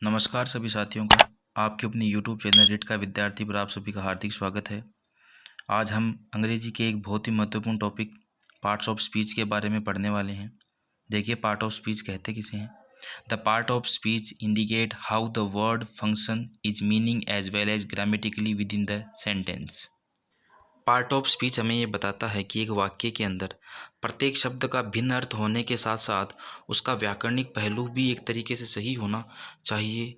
नमस्कार सभी साथियों का आपके अपनी यूट्यूब चैनल रीड का विद्यार्थी पर आप सभी का हार्दिक स्वागत है। आज हम अंग्रेजी के एक बहुत ही महत्वपूर्ण टॉपिक पार्ट्स ऑफ स्पीच के बारे में पढ़ने वाले हैं। देखिए, पार्ट ऑफ स्पीच कहते किसे हैं। The part of speech indicate how the word function is meaning as well as grammatically within the sentence. Part of speech हमें ये बताता है कि एक वाक्य के अंदर प्रत्येक शब्द का भिन्न अर्थ होने के साथ साथ उसका व्याकरणिक पहलू भी एक तरीके से सही होना चाहिए।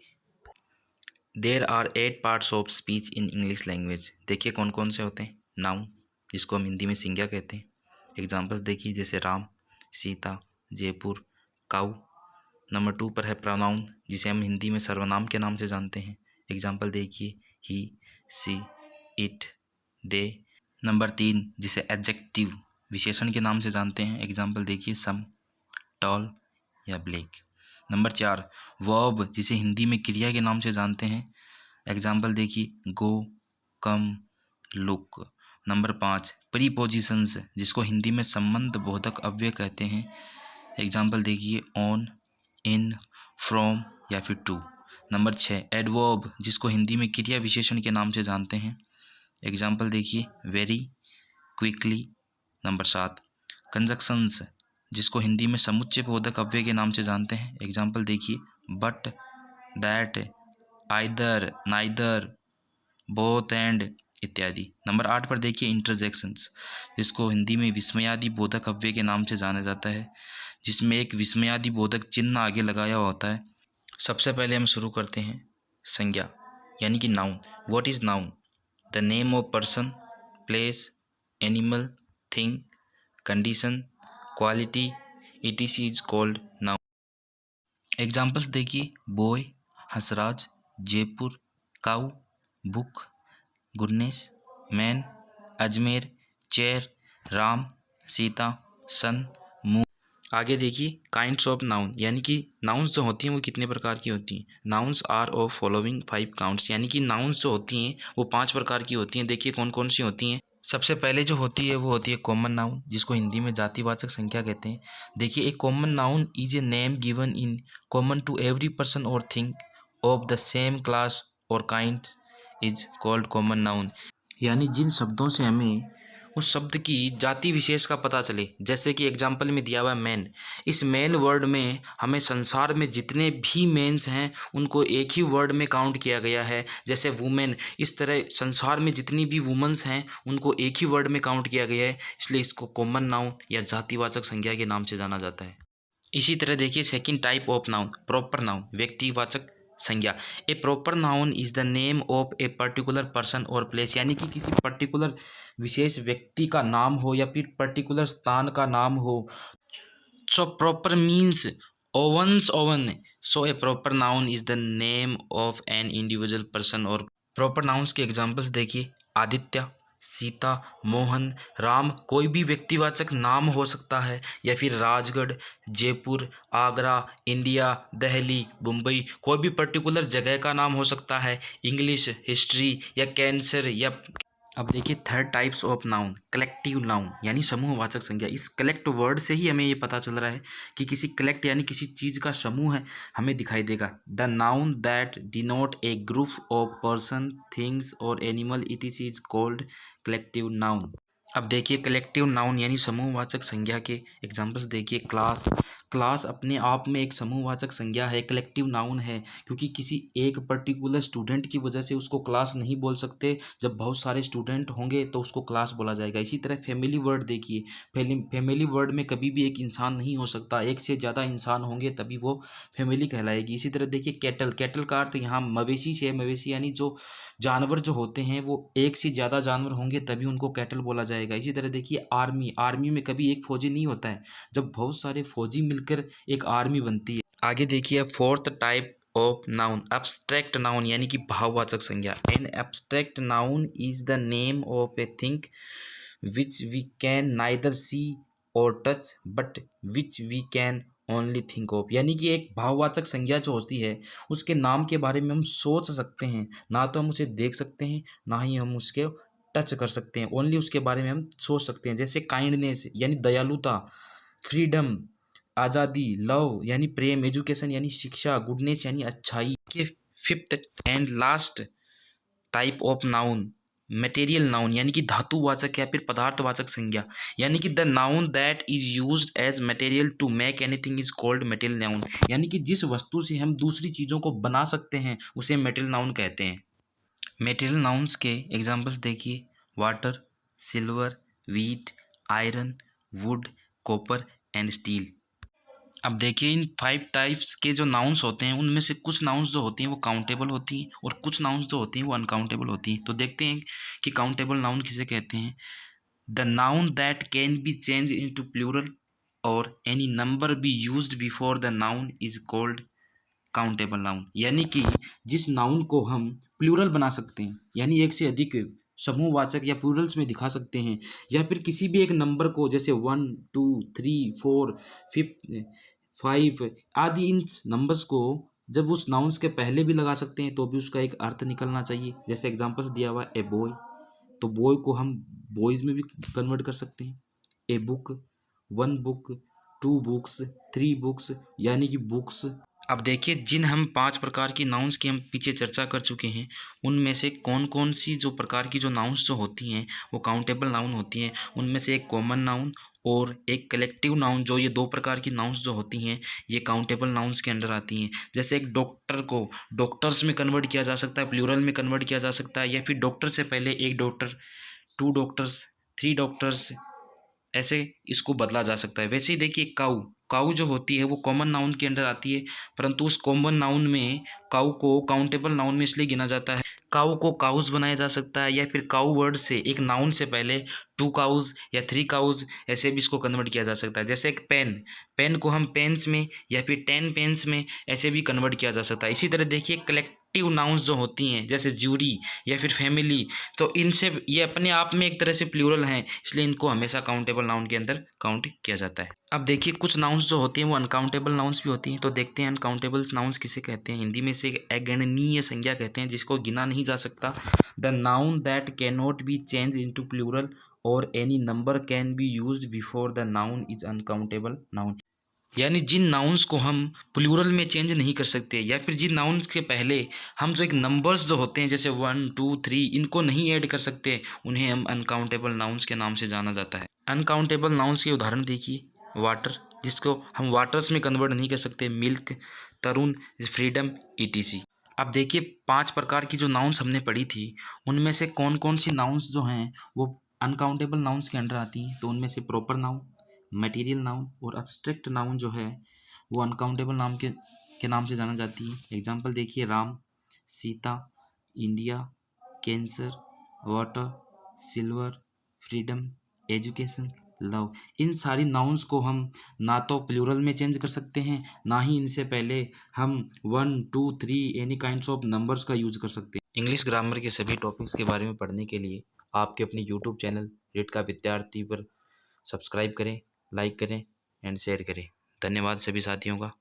There are 8 parts of speech in English language. देखिए कौन कौन से होते हैं। नाउन, जिसको हम हिंदी में संज्ञा कहते हैं। एग्जाम्पल्स देखिए, जैसे राम, सीता, जयपुर, काऊ। नंबर 2 पर है प्रोनाउन, जिसे हम हिंदी में सर्वनाम के नाम से जानते हैं। एग्जाम्पल देखिए, ही, सी, इट, दे। नंबर 3 जिसे एडजेक्टिव विशेषण के नाम से जानते हैं। एग्जाम्पल देखिए, सम, टॉल या ब्लैक। नंबर 4 वर्ब, जिसे हिंदी में क्रिया के नाम से जानते हैं। एग्जाम्पल देखिए, गो, कम, लुक। नंबर 5 प्रीपोजिशंस, जिसको हिंदी में संबंध बोधक अव्यय कहते हैं। एग्जाम्पल देखिए, ऑन, इन, फ्रॉम या फिर टू। नंबर 6 एडवर्ब, जिसको हिंदी में क्रिया विशेषण के नाम से जानते हैं। एग्जाम्पल देखिए, वेरी, क्विकली। नंबर 7 कंजक्शंस, जिसको हिंदी में समुच्चय बोधक अव्यय के नाम से जानते हैं। एग्जाम्पल देखिए, but, that, either, neither, both and इत्यादि। नंबर 8 पर देखिए इंटरजेक्शंस, जिसको हिंदी में विस्मयादि बोधक अव्यय के नाम से जाना जाता है, जिसमें एक विस्मयादि बोधक चिन्ह आगे लगाया होता है। सबसे पहले हम शुरू करते हैं संज्ञा यानी कि noun. What is noun? The name of person, place, animal, thing, condition, quality, etc is called noun. Examples देखिए, boy, Hansraj, Jaipur, cow, book, goodness, man, Ajmer, chair, Ram, Sita, sun, moon. आगे देखिए, काइंड्स ऑफ नाउन यानी कि नाउन्स जो होती हैं वो कितने प्रकार की होती हैं। Nouns are of following 5 counts, यानी कि नाउन्स जो होती हैं वो 5 प्रकार की होती हैं। देखिए कौन कौन सी होती हैं। सबसे पहले जो होती है वो होती है कॉमन नाउन, जिसको हिंदी में जातिवाचक संख्या कहते हैं। देखिए, एक common noun is a name given in common to every person और thing of the same class और kind is called common noun. यानी जिन शब्दों से हमें उस शब्द की जाति विशेष का पता चले। जैसे कि एग्जाम्पल में दिया हुआ है मैन। इस मैन वर्ड में हमें संसार में जितने भी मेंस हैं उनको एक ही वर्ड में काउंट किया गया है। जैसे वुमेन, इस तरह संसार में जितनी भी वुमेन्स हैं उनको एक ही वर्ड में काउंट किया गया है, इसलिए इसको कॉमन नाउन या जातिवाचक संज्ञा के नाम से जाना जाता है। इसी तरह देखिए, second type of noun, proper noun, व्यक्तिवाचक संज्ञा। A proper noun is the name of a particular person और प्लेस, यानी कि किसी पर्टिकुलर विशेष व्यक्ति का नाम हो या फिर पर्टिकुलर स्थान का नाम हो। So proper means ओवन्स oven. So A proper noun is the name of an individual person. और प्रॉपर नाउन्स के एग्जाम्पल्स देखिए, आदित्य, सीता, मोहन, राम कोई भी व्यक्तिवाचक नाम हो सकता है, या फिर राजगढ़, जयपुर, आगरा, इंडिया, दिल्ली, मुंबई कोई भी पर्टिकुलर जगह का नाम हो सकता है, इंग्लिश, हिस्ट्री या कैंसर या। अब देखिए third types of noun, collective noun यानी समूहवाचक संज्ञा। इस कलेक्ट वर्ड से ही हमें ये पता चल रहा है कि किसी कलेक्ट यानी किसी चीज़ का समूह है, हमें दिखाई देगा। The noun that denote a group of person, things और animal it is called collective noun. अब देखिए कलेक्टिव नाउन यानी समूहवाचक संज्ञा के एग्जाम्पल्स देखिए, क्लास। क्लास अपने आप में एक समूहवाचक संज्ञा है, कलेक्टिव नाउन है, क्योंकि किसी एक पर्टिकुलर स्टूडेंट की वजह से उसको क्लास नहीं बोल सकते। जब बहुत सारे स्टूडेंट होंगे तो उसको क्लास बोला जाएगा। इसी तरह फैमिली वर्ड देखिए, फैमिली वर्ड में कभी भी एक इंसान नहीं हो सकता, एक से ज़्यादा इंसान होंगे तभी वो फैमिली कहलाएगी। इसी तरह देखिए कैटल, कैटल का अर्थ यहाँ मवेशी से है। मवेशी यानी जो जानवर जो होते हैं वो एक से ज़्यादा जानवर होंगे तभी उनको कैटल बोला जाएगा। इसी तरह देखिए आर्मी, आर्मी में कभी एक फौजी नहीं होता है, जब बहुत सारे फौजी मिलकर एक आर्मी बनती है। आगे देखिए fourth type of noun, abstract noun यानी कि भाववाचक संज्ञा। An abstract noun is the name of a thing which we can neither see और touch but which we can only think of. यानी कि एक भाववाचक संज्ञा जो होती है उसके नाम के बारे में हम सोच सकते हैं, ना तो हम उसे देख सकते हैं ना ही हम उसके टच कर सकते हैं, ओनली उसके बारे में हम सोच सकते हैं। जैसे काइंडनेस यानी दयालुता, फ्रीडम, आज़ादी, लव यानी प्रेम, एजुकेशन यानी शिक्षा, गुडनेस यानी अच्छाई। के fifth and last type of noun material noun यानी कि धातुवाचक या फिर पदार्थवाचक संज्ञा, यानी कि the noun that is used as material to make anything is called material noun, यानी कि जिस वस्तु से हम दूसरी चीज़ों को बना सकते हैं उसे मटेरियल नाउन कहते हैं। मटेरियल नाउन्स के एग्जांपल्स देखिए, water, silver, wheat, iron, would, copper and steel. अब देखिए इन 5 टाइप्स के जो नाउन्स होते हैं उनमें से कुछ नाउन्स जो होती हैं वो काउंटेबल होती हैं और कुछ नाउन्स जो होती हैं वो अनकाउंटेबल होती हैं। तो देखते हैं कि काउंटेबल नाउन किसे कहते हैं। The noun that can be change into plural और any number be used before the noun is called countable noun, यानी कि जिस नाउन को हम प्लूरल बना सकते हैं, यानी एक से अधिक समूहवाचक या प्लूरल्स में दिखा सकते हैं, या फिर किसी भी एक नंबर को जैसे 1 2 3 4 5 आदि इन नंबर्स को जब उस नाउन्स के पहले भी लगा सकते हैं तो भी उसका एक अर्थ निकलना चाहिए। जैसे एग्जांपल्स दिया हुआ है ए बॉय, तो बॉय को हम बॉयज़ में भी कन्वर्ट कर सकते हैं। A book, 1 book, 2 books, 3 books यानी कि बुक्स। अब देखिए जिन हम 5 प्रकार की नाउन्स की हम पीछे चर्चा कर चुके हैं उनमें से कौन कौन सी जो प्रकार की जो नाउन्स जो होती हैं वो काउंटेबल नाउन होती हैं। उनमें से एक कॉमन नाउन और एक कलेक्टिव नाउन, जो ये 2 प्रकार की नाउन्स जो होती हैं ये काउंटेबल नाउन्स के अंडर आती हैं। जैसे एक डॉक्टर को डॉक्टर्स में कन्वर्ट किया जा सकता है, प्लूरल में कन्वर्ट किया जा सकता है, या फिर डॉक्टर से पहले एक डॉक्टर, 2 डॉक्टर्स, 3 डॉक्टर्स, ऐसे इसको बदला जा सकता है। वैसे ही देखिए काऊ, काऊ जो होती है वो कॉमन नाउन के अंडर आती है, परंतु उस कॉमन नाउन में काऊ को काउंटेबल नाउन में इसलिए गिना जाता है। काऊ को काउज बनाया जा सकता है, या फिर काऊ वर्ड से एक नाउन से पहले 2 काउज या 3 काउज ऐसे भी इसको कन्वर्ट किया जा सकता है। जैसे एक पेन, पेन को हम पेन्स में या फिर 10 पेन्स में ऐसे भी कन्वर्ट किया जा सकता है। इसी तरह देखिए कलेक्टिव नाउन्स जो होती हैं जैसे ज्यूरी या फिर फैमिली, तो इनसे ये अपने आप में एक तरह से प्लूरल हैं, इसलिए इनको हमेशा काउंटेबल नाउन के अंदर काउंट किया जाता है। अब देखिए कुछ नाउन्स जो होती हैं वो अनकाउंटेबल नाउन्स भी होती हैं, तो देखते हैं अनकाउंटेबल नाउन्स किसे कहते हैं। हिंदी में इसे अगणनीय संज्ञा कहते हैं, जिसको गिना नहीं जा सकता। The noun that can not be change into plural और any number can be used before the noun is uncountable noun, यानी जिन नाउन्स को हम प्लूरल में चेंज नहीं कर सकते, या फिर जिन नाउन्स के पहले हम जो एक नंबर्स जो होते हैं जैसे 1 2 3 इनको नहीं ऐड कर सकते, उन्हें हम अनकाउंटेबल नाउन्स के नाम से जाना जाता है। अनकाउंटेबल नाउन्स के उदाहरण देखिए, वाटर, जिसको हम वाटर्स में कन्वर्ट नहीं कर सकते, मिल्क, तरुण, फ्रीडम, ईटीसी। अब देखिए 5 प्रकार की जो नाउन्स हमने पढ़ी थी उनमें से कौन कौन सी नाउन्स जो हैं वो अनकाउंटेबल नाउन्स के अंडर आती हैं। तो उनमें से प्रॉपर नाउन, मटेरियल नाउन और अब्स्ट्रैक्ट नाउन जो है वो अनकाउंटेबल नाम के नाम से जाना जाती है। एग्जांपल देखिए, Ram, Sita, India, cancer, water, silver, freedom, education, love. इन सारी नाउन्स को हम ना तो प्लूरल में चेंज कर सकते हैं, ना ही इनसे पहले हम 1 2 3 एनी काइंड्स ऑफ नंबर्स का यूज कर सकते हैं। इंग्लिश ग्रामर के सभी टॉपिक्स के बारे में पढ़ने के लिए आपके अपने यूट्यूब चैनल रीड का विद्यार्थी पर सब्सक्राइब करें, लाइक करें एंड शेयर करें। धन्यवाद सभी साथियों का।